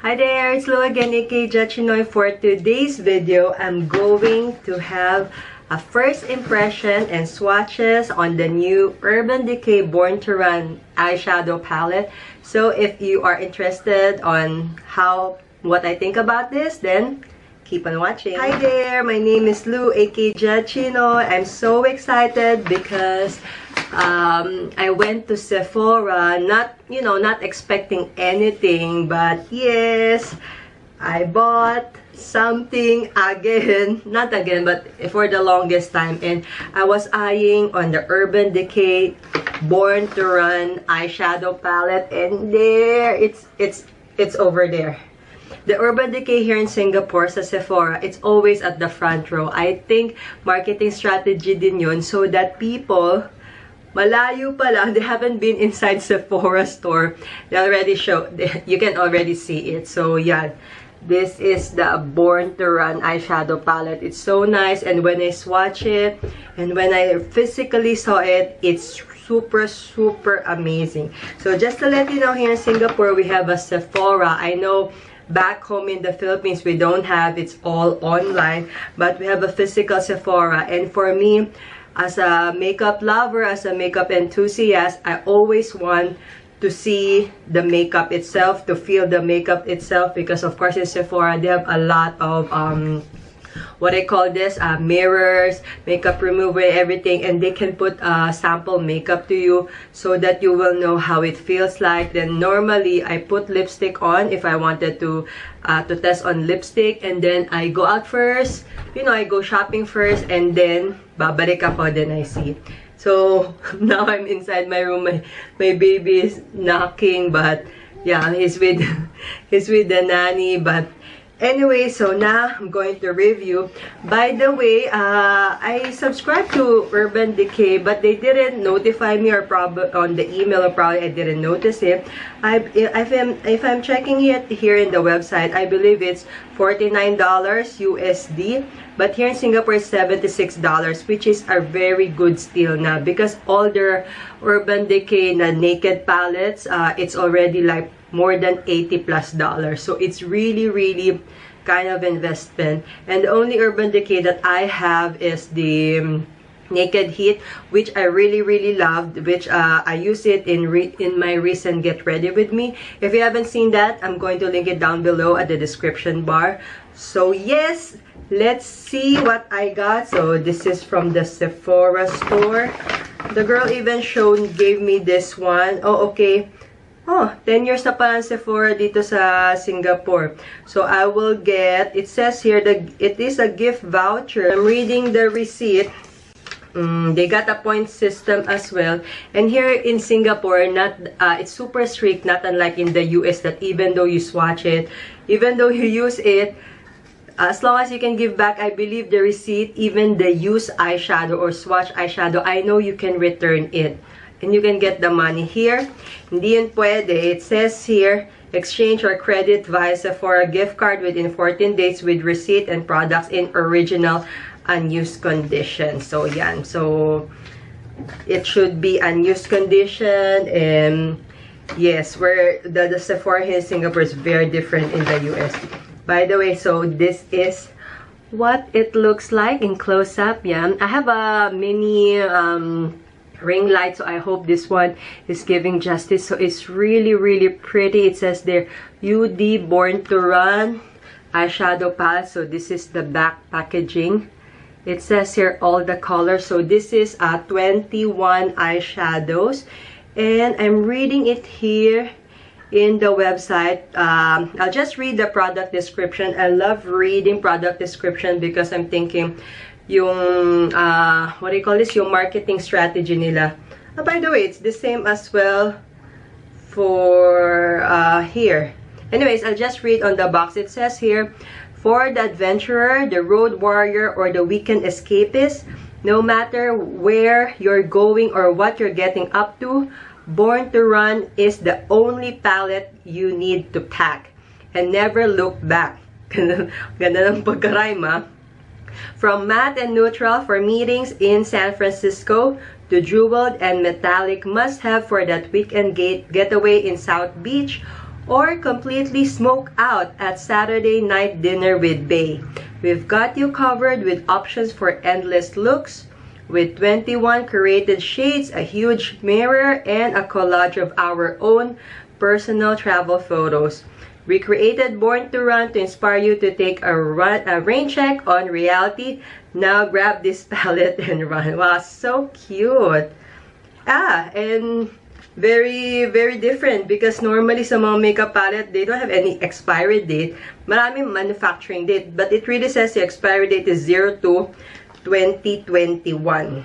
Hi there, it's Lo again, DECAY. For today's video, I'm going to have a first impression and swatches on the new Urban Decay Born to Run eyeshadow palette. So if you are interested on what I think about this, then keep on watching. Hi there, my name is Lou, aka Giachino. I'm so excited because I went to Sephora, not expecting anything, but yes, I bought something again, not again, but for the longest time, and I was eyeing on the Urban Decay Born to Run eyeshadow palette, and there, it's over there. The Urban Decay here in Singapore sa Sephora, it's always at the front row. I think marketing strategy din yun so that people malayo pa lang, they haven't been inside Sephora store, you can already see it. So yeah, this is the Born to Run eyeshadow palette. It's so nice, and when I swatch it and when I physically saw it, it's super amazing. So just to let you know, here in Singapore we have a Sephora. I know back home in the Philippines we don't have, it's all online, but we have a physical Sephora. And for me, as a makeup lover, as a makeup enthusiast, I always want to see the makeup itself, to feel the makeup itself, because of course in Sephora they have a lot of what I call this, mirrors, makeup remover, everything, and they can put sample makeup to you so that you will know how it feels like. Then normally I put lipstick on if I wanted to test on lipstick, and then I go out first, I go shopping first, and then babalik ako, then I see. So now I'm inside my room, my baby is knocking, but yeah, he's with the nanny. But anyway, so now I'm going to review. By the way, I subscribed to Urban Decay, but they didn't notify me, or probably on the email, or probably I didn't notice it. If I'm checking it here in the website, I believe it's $49 USD, but here in Singapore it's $76, which is a very good steal now, because all their Urban Decay na naked palettes, it's already like more than $80+. So it's really kind of investment. And the only Urban Decay that I have is the Naked Heat, which I really loved, which I use it in my recent Get Ready With Me. If you haven't seen that, I'm going to link it down below at the description bar. So yes, let's see what I got. So this is from the Sephora store. The girl even gave me this one. Oh, okay. Oh, 10 years na pala Sephora dito sa Singapore. So I will get, it says here that it is a gift voucher. I'm reading the receipt. They got a point system as well. And here in Singapore, it's super strict, not unlike in the US, that even though you swatch it, even though you use it, as long as you can give back, I believe, the receipt, even the used eyeshadow or swatch eyeshadow, I know you can return it. And you can get the money here. Hindi yun pwede. It says here, exchange or credit via Sephora gift card within 14 days with receipt and products in original unused condition. So yan. So it should be unused condition. And yes, where the Sephora here in Singapore is very different in the US. By the way, so this is what it looks like in close-up. Yan. I have a mini ring light, so I hope this one is giving justice. So it's really pretty. It says there, UD Born to Run eyeshadow palette. So this is the back packaging. It says here all the colors. So this is 21 eyeshadows, and I'm reading it here in the website. I'll just read the product description. I love reading product description because I'm thinking yung what do you call this, yung marketing strategy nila. By the way, it's the same as well for here. Anyways, I'll just read on the box. It says here, for the adventurer, the road warrior, or the weekend escapist, no matter where you're going or what you're getting up to, Born to Run is the only palette you need to pack and never look back. Ganda ng pagka-rhyme, ha? From matte and neutral for meetings in San Francisco to jeweled and metallic must-have for that weekend getaway in South Beach, or completely smoke out at Saturday night dinner with Bae. We've got you covered with options for endless looks, with 21 curated shades, a huge mirror, and a collage of our own personal travel photos. We created Born to Run to inspire you to take a rain check on reality. Now grab this palette and run. Wow, so cute. And very, very different because normally sa mga makeup palette, they don't have any expiry date. Maraming manufacturing date. But it really says the expiry date is 02/2021.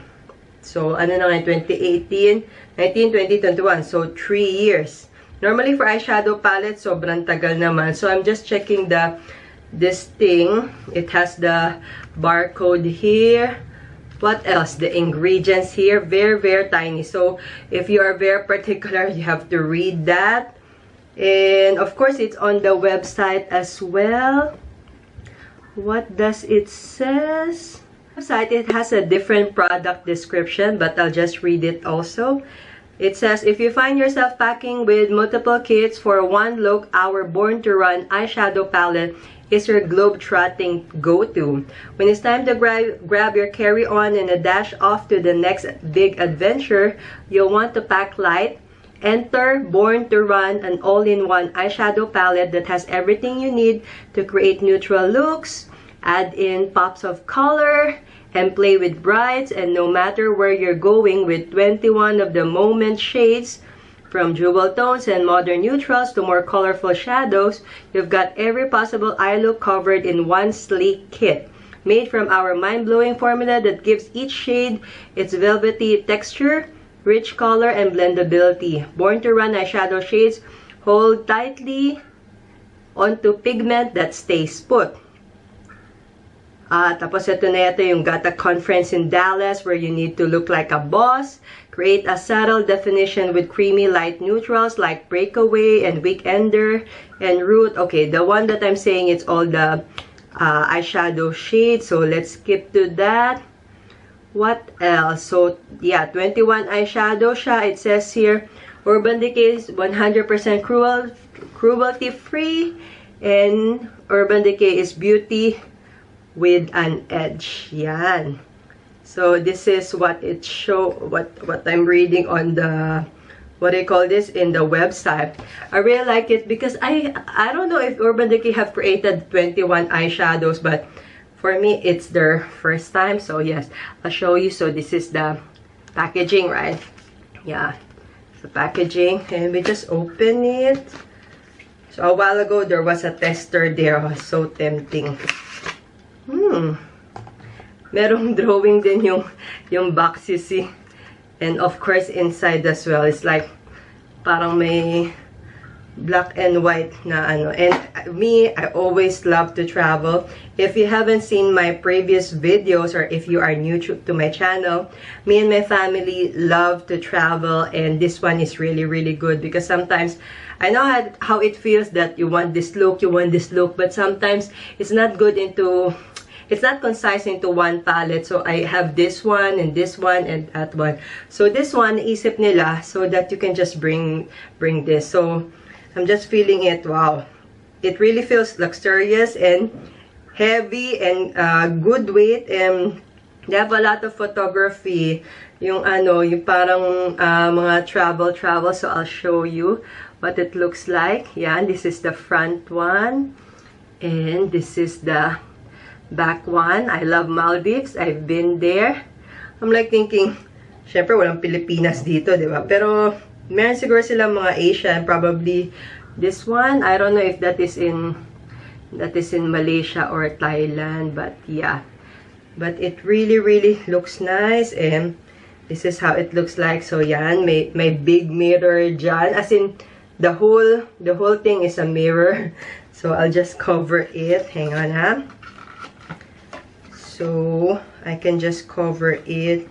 So, ano na nga, 2018, 19, 20, 21. So, 3 years. Normally for eyeshadow palette, sobrang tagal naman. So, I'm just checking this thing. It has the barcode here. What else? The ingredients here. Very, very tiny. So, if you are very particular, you have to read that. And, of course, it's on the website as well. What does it says? Website, it has a different product description, but I'll just read it also. It says, if you find yourself packing with multiple kits for one look, our Born to Run eyeshadow palette is your globe-trotting go-to. When it's time to grab your carry-on and a dash off to the next big adventure, you'll want to pack light. Enter Born to Run, an all-in-one eyeshadow palette that has everything you need to create neutral looks, add in pops of color, and play with brights. And no matter where you're going, with 21 of the moment shades, from jewel tones and modern neutrals to more colorful shadows, you've got every possible eye look covered in one sleek kit. Made from our mind-blowing formula that gives each shade its velvety texture, rich color, and blendability. Born to Run eyeshadow shades hold tightly onto pigment that stays put. Tapos ito na yung got a conference in Dallas where you need to look like a boss. Create a subtle definition with creamy light neutrals like Breakaway and Weekender and Root. Okay, the one that I'm saying, it's all the eyeshadow shades. So let's skip to that. What else? So yeah, 21 eyeshadow siya. It says here, Urban Decay is 100% cruelty-free, and Urban Decay is beauty with an edge. Yan. So this is what it what I'm reading on the, what do you call this, in the website. I really like it because I don't know if Urban Decay have created 21 eyeshadows, but for me it's their first time. So yes, I'll show you. So this is the packaging, right? Yeah, the packaging, and we just open it. So a while ago there was a tester there. Oh, so tempting. Merong drawing din yung box, you see. And of course, inside as well, it's like, parang may black and white na ano. And me, I always love to travel. If you haven't seen my previous videos, or if you are new to my channel, me and my family love to travel. And this one is really, really good because sometimes, I know how it feels that you want this look, but sometimes it's not good into, it's not concise into one palette. So I have this one and that one. So this one, isip nila so that you can just bring this. So I'm just feeling it. Wow. It really feels luxurious and heavy and good weight. And they have a lot of photography. Yung ano, yung parang mga travel. So I'll show you what it looks like. Yeah, this is the front one. And this is the back one. I love Maldives. I've been there. I'm like thinking, syempre walang Pilipinas dito, di ba? Pero meron siguro silang mga Asian. Probably this one. I don't know if that is in Malaysia or Thailand. But yeah. But it really, really looks nice. And this is how it looks like. So yan, may big mirror dyan. As in, the whole thing is a mirror. So I'll just cover it. Hang on, ha. So I can just cover it.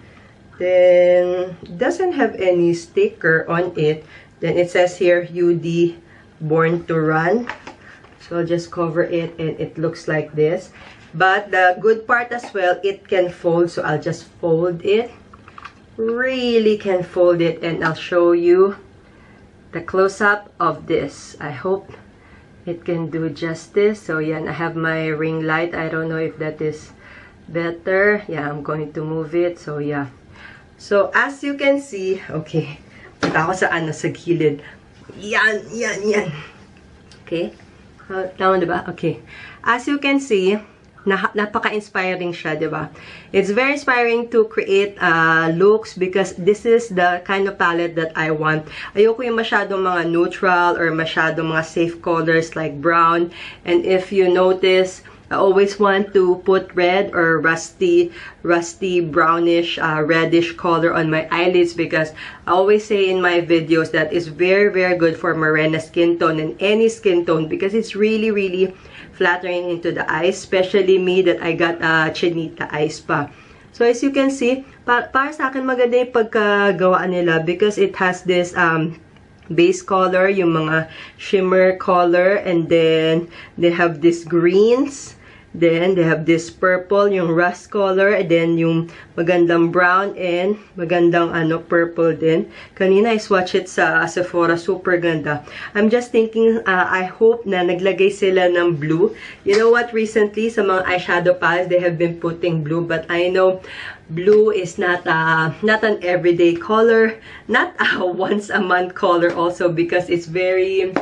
Then it doesn't have any sticker on it. Then it says here UD Born to Run. So I'll just cover it and it looks like this. But the good part as well, it can fold. So I'll just fold it. Really can fold it, and I'll show you the close-up of this. I hope it can do justice. So yan, I have my ring light. I don't know if that is better. Yeah, I'm going to move it. So yeah. So as you can see, okay. Punta ako sa gilid. Yan. Okay. Tama diba? Okay. As you can see, napaka-inspiring siya, diba? It's very inspiring to create looks because this is the kind of palette that I want. Ayoko yung masyadong mga neutral or masyadong mga safe colors like brown. And if you notice, I always want to put red or rusty brownish, reddish color on my eyelids because I always say in my videos that it's very, very good for morena skin tone and any skin tone because it's really, really flattering into the eyes, especially me that I got chinita eyes pa. So as you can see, para sa akin maganda yung pagkagawa nila because it has this base color, yung mga shimmer color, and then they have this greens. Then, they have this purple, yung rust color, and then yung magandang brown and magandang purple din. Kanina, I swatch it sa Sephora. Super ganda. I'm just thinking, I hope na naglagay sila ng blue. You know what? Recently, sa mga eyeshadow palettes, they have been putting blue. But I know blue is not an everyday color. Not a once-a-month color also because it's very...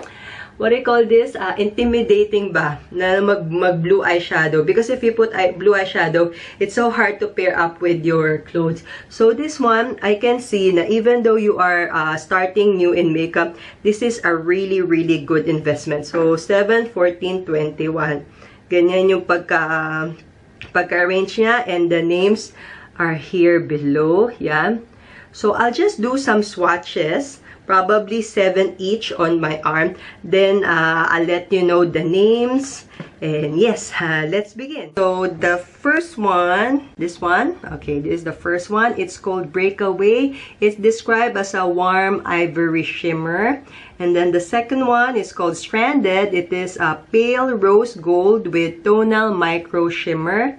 what do you call this? Intimidating ba na mag blue eyeshadow? Because if you put blue eyeshadow, it's so hard to pair up with your clothes. So this one, I can see na even though you are starting new in makeup, this is a really, really good investment. So 7, 14, 21. Ganyan yung pagka-arrange niya, and the names are here below. Yan. So I'll just do some swatches. Probably 7 each on my arm. Then, I'll let you know the names. And yes, let's begin. So, the first one, this one. Okay, this is the first one. It's called Breakaway. It's described as a warm ivory shimmer. And then the second one is called Stranded. It is a pale rose gold with tonal micro shimmer.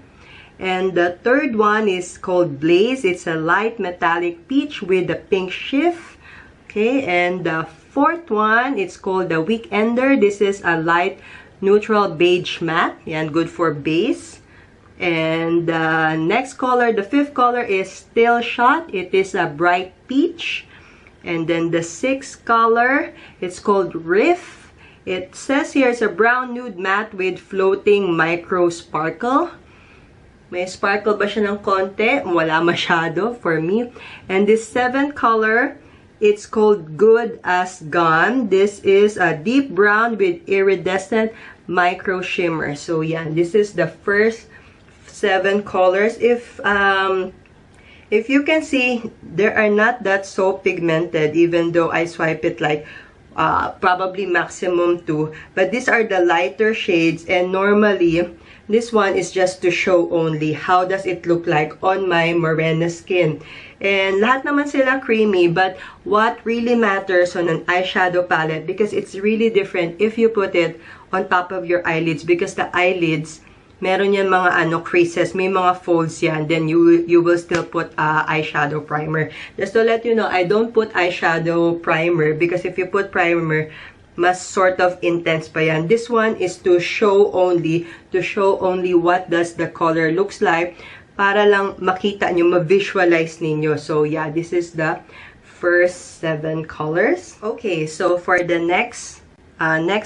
And the third one is called Blaze. It's a light metallic peach with a pink shift. Okay, and the fourth one, it's called the Weekender. This is a light neutral beige matte. Yan, good for base. And the next color, the fifth color is Still Shot. It is a bright peach. And then the sixth color, it's called Riff. It says here it's a brown nude matte with floating micro sparkle. May sparkle ba siya ng konti? Wala masyado for me. And this seventh color, it's called Good as Gone. This is a deep brown with iridescent micro shimmer. So yeah, this is the first 7 colors. If you can see, they are not that so pigmented, even though I swipe it like probably maximum 2. But these are the lighter shades, and normally this one is just to show only how does it look like on my morena skin. And lahat naman sila creamy, but what really matters on an eyeshadow palette, because it's really different if you put it on top of your eyelids, because the eyelids, meron yan mga creases, may mga folds yan, then you will still put eyeshadow primer. Just to let you know, I don't put eyeshadow primer, because if you put primer, mas sort of intense pa yan. This one is to show only what does the color looks like, para lang makita nyo, ma-visualize ninyo. So yeah, this is the first 7 colors. Okay, so for the next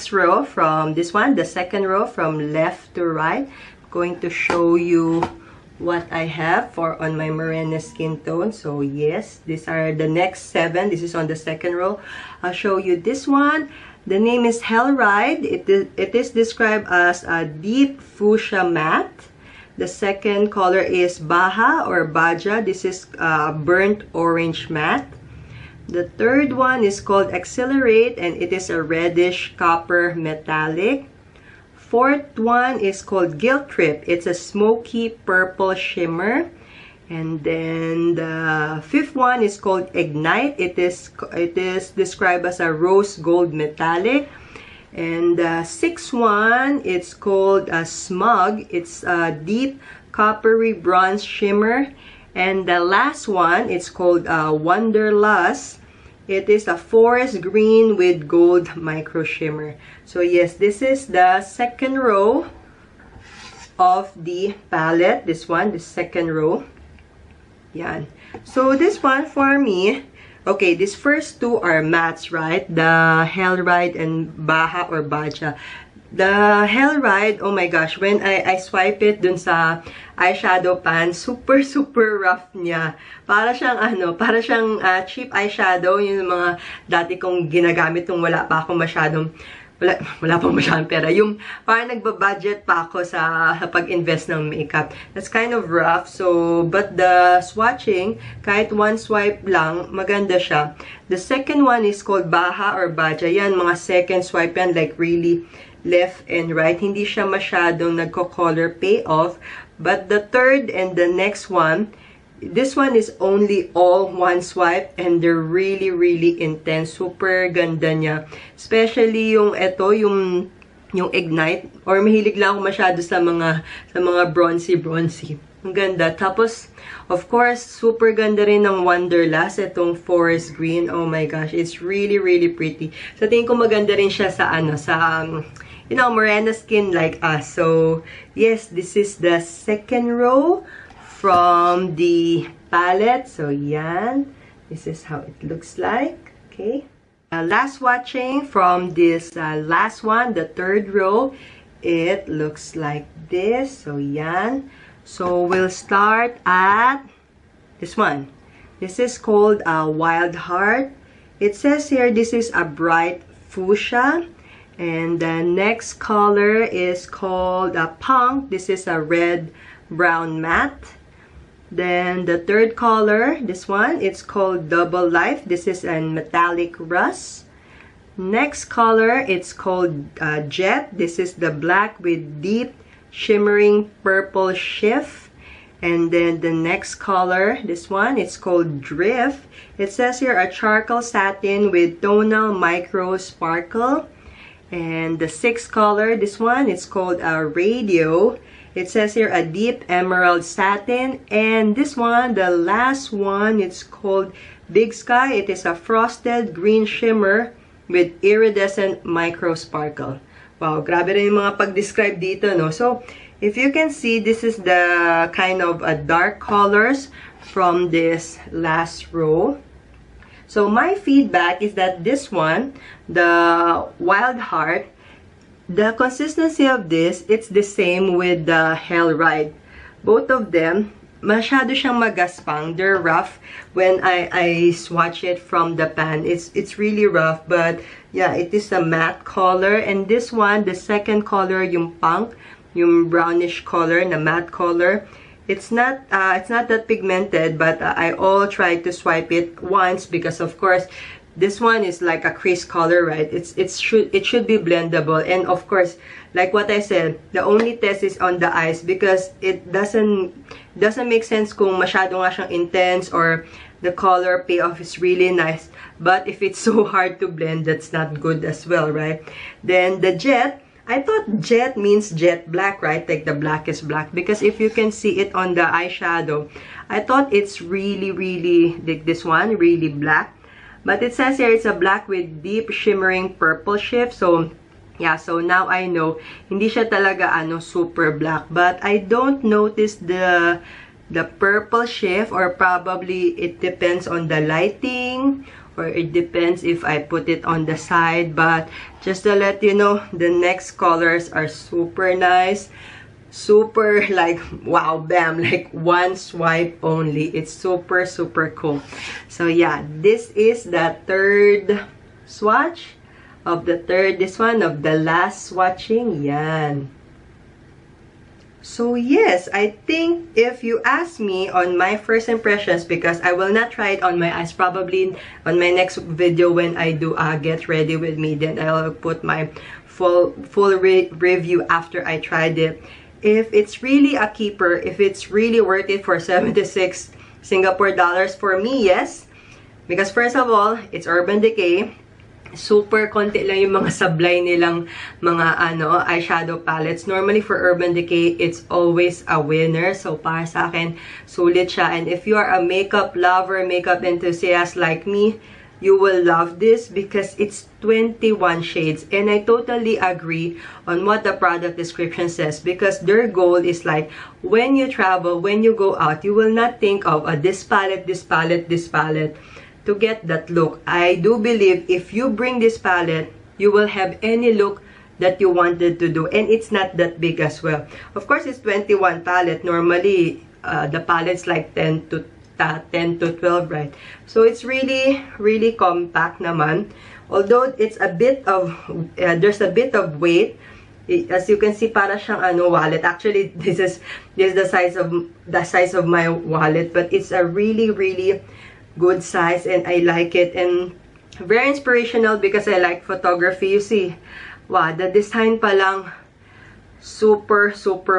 row from this one, the second row from left to right, I'm going to show you what I have for on my morena skin tone. So yes, these are the next 7. This is on the second row. I'll show you this one. The name is Hell Ride. It is described as a deep fuchsia matte. The second color is Baja or Baja. This is burnt orange matte. The third one is called Accelerate, and it is a reddish copper metallic. Fourth one is called Guilt Trip. It's a smoky purple shimmer. And then the fifth one is called Ignite. It is described as a rose gold metallic. And the sixth one, it's called Smug. It's a deep coppery bronze shimmer. And the last one, it's called Wanderlust. It is a forest green with gold micro shimmer. So yes, this is the second row of the palette. This one, the second row. Yan. So this one for me, okay, these first two are mattes, right? The Hellride and Baha or Baja. The Hellride, oh my gosh, when I swipe it dun sa eyeshadow pan, super rough niya. Para siyang para siyang cheap eyeshadow, yung mga dati kong ginagamit nung wala pa akong masyadong wala pang masyadong pera. Yung parang nagbabudget pa ako sa pag-invest ng makeup. That's kind of rough. So, but the swatching, kahit one swipe lang, maganda siya. The second one is called Baha or Baja. Yan, mga second swipe yan, like really left and right. Hindi siya masyadong nagko-color payoff. But the third and the next one, this one is only all one swipe and they're really intense. Super ganda niya. Especially yung yung Ignite. Or mahilig lang ako masyado sa mga bronzy. Ang ganda. Tapos, of course, super ganda rin ng Wonderlust. Itong forest green. Oh my gosh. It's really pretty. So, tingin ko maganda rin siya sa you know, morena skin like us. So, yes, this is the second row from the palette. So, yan. This is how it looks like. Okay. Last swatching from this last one, the third row. It looks like this. So, yan. So, we'll start at this one. This is called Wild Heart. It says here, this is a bright fuchsia. And the next color is called Punk. This is a red-brown matte. Then the third color, this one, it's called Double Life. This is a metallic rust. Next color, it's called Jet. This is the black with deep shimmering purple shift. And then the next color, this one, it's called Drift. It says here a charcoal satin with tonal micro sparkle. And the sixth color, this one, it's called Radio. It says here a deep emerald satin. And this one, the last one, it's called Big Sky. It is a frosted green shimmer with iridescent micro sparkle. Wow, grabe rin yung mga pag-describe dito, no? So, if you can see, this is the kind of dark colors from this last row. So, my feedback is that this one, the Wild Heart, the consistency of this, it's the same with the Hellride. Both of them, masyado siyang magaspang. They're rough. When I swatch it from the pan, it's really rough. But, yeah, it is a matte color. And this one, the second color, yung Punk, yung brownish color, na matte color, it's not that pigmented, but I all tried to swipe it once because of course this one is like a crease color, right? It should be blendable, and of course, like what I said, the only test is on the eyes because it doesn't make sense kung masyado nga siyang intense or the color payoff is really nice. But if it's so hard to blend, that's not good as well, right? Then the Jet. I thought jet means jet black, right? Like the black is black. Because if you can see it on the eyeshadow, I thought it's really like this one, really black. But it says here it's a black with deep shimmering purple shift. So, yeah, so now I know, hindi siya talaga super black. But I don't notice the purple shift, or probably it depends on the lighting, or it depends if I put it on the side. But just to let you know, the next colors are super nice. Super like, wow, bam, like one swipe only. It's super cool. So yeah, this is the third swatch of this one of the last swatching. Yan. So yes, I think if you ask me on my first impressions, because I will not try it on my eyes, probably on my next video when I do get ready with me, then I'll put my full review after I tried it. If it's really a keeper, if it's really worth it for 76 Singapore dollars, for me, yes. Because first of all, it's Urban Decay. Super konti lang yung mga sablay nilang mga eyeshadow palettes. Normally for Urban Decay, it's always a winner. So para sa akin, sulit siya. And if you are a makeup lover, makeup enthusiast like me, you will love this because it's 21 shades. And I totally agree on what the product description says, because their goal is like, when you travel, when you go out, you will not think of this palette, this palette, this palette to get that look. I do believe if you bring this palette, you will have any look that you wanted to do, and it's not that big as well. Of course, it's 21 palette. Normally, the palette's like 10 to 12, right? So it's really compact naman. Although it's a bit of there's a bit of weight. As you can see, para siyang wallet. Actually, this is the size of my wallet, but it's a really good size, and I like it, and very inspirational because I like photography. You see, wow, the design pa lang super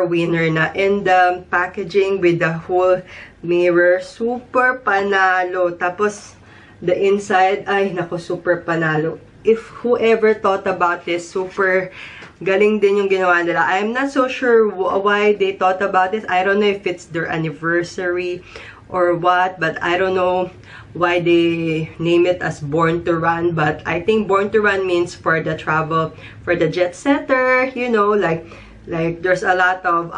winner na, and the packaging with the whole mirror, super panalo. Tapos the inside, ay nako, super panalo. If whoever thought about this, super galing din yung ginawa nila. I'm not so sure why they thought about this. I don't know if it's their anniversary or what, but I don't know why they name it as Born to Run. But I think Born to Run means for the travel, for the jet setter, you know, like there's a lot of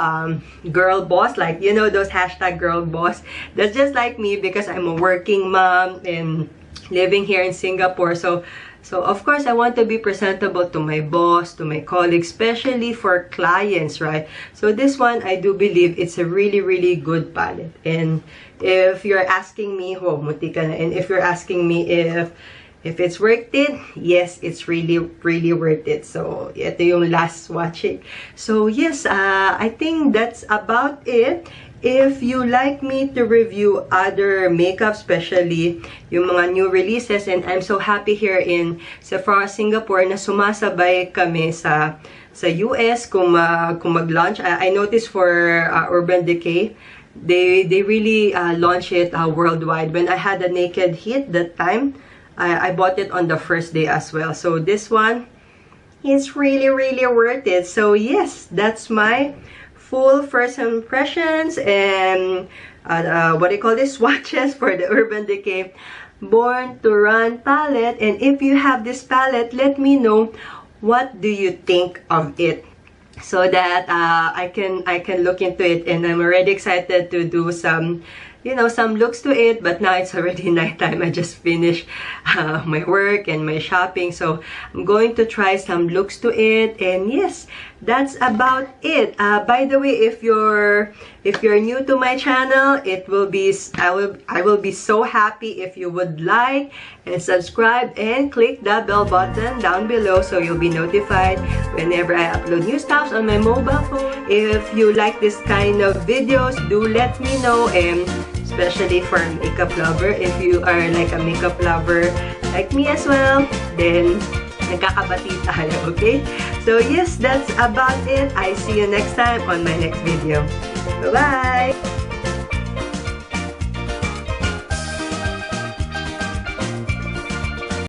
girl boss, like, you know, those hashtag girl boss. That's just like me, because I'm a working mom and living here in Singapore. So of course, I want to be presentable to my boss, to my colleagues, especially for clients, right? So this one, I do believe it's a really good palette. And if you're asking me, oh, muti ka na. And if you're asking me if it's worth it, yes, it's really worth it. So ito yung last swatching. So yes, I think that's about it. If you like me to review other makeup, especially yung mga new releases, and I'm so happy here in Sephora Singapore na sumasabay kami sa US kung mag-launch. I noticed for Urban Decay, they really launch it worldwide. When I had a naked heat that time, I bought it on the first day as well. So this one is really worth it. So yes, that's my full first impressions and what do you call this, swatches for the Urban Decay Born to Run palette. And if you have this palette, let me know what do you think of it, so that I can look into it. And I'm already excited to do some, you know, some looks to it. But now it's already nighttime. I just finished my work and my shopping, so I'm going to try some looks to it. And yes, that's about it. By the way, if you're new to my channel, it will be I will be so happy if you would like and subscribe and click the bell button down below, so you'll be notified whenever I upload new stuff on my mobile phone. If you like this kind of videos, do let me know. And especially for makeup lover, if you are like a makeup lover like me as well, then nagkakabati tayo, okay? So yes, that's about it. I see you next time on my next video. Bye-bye!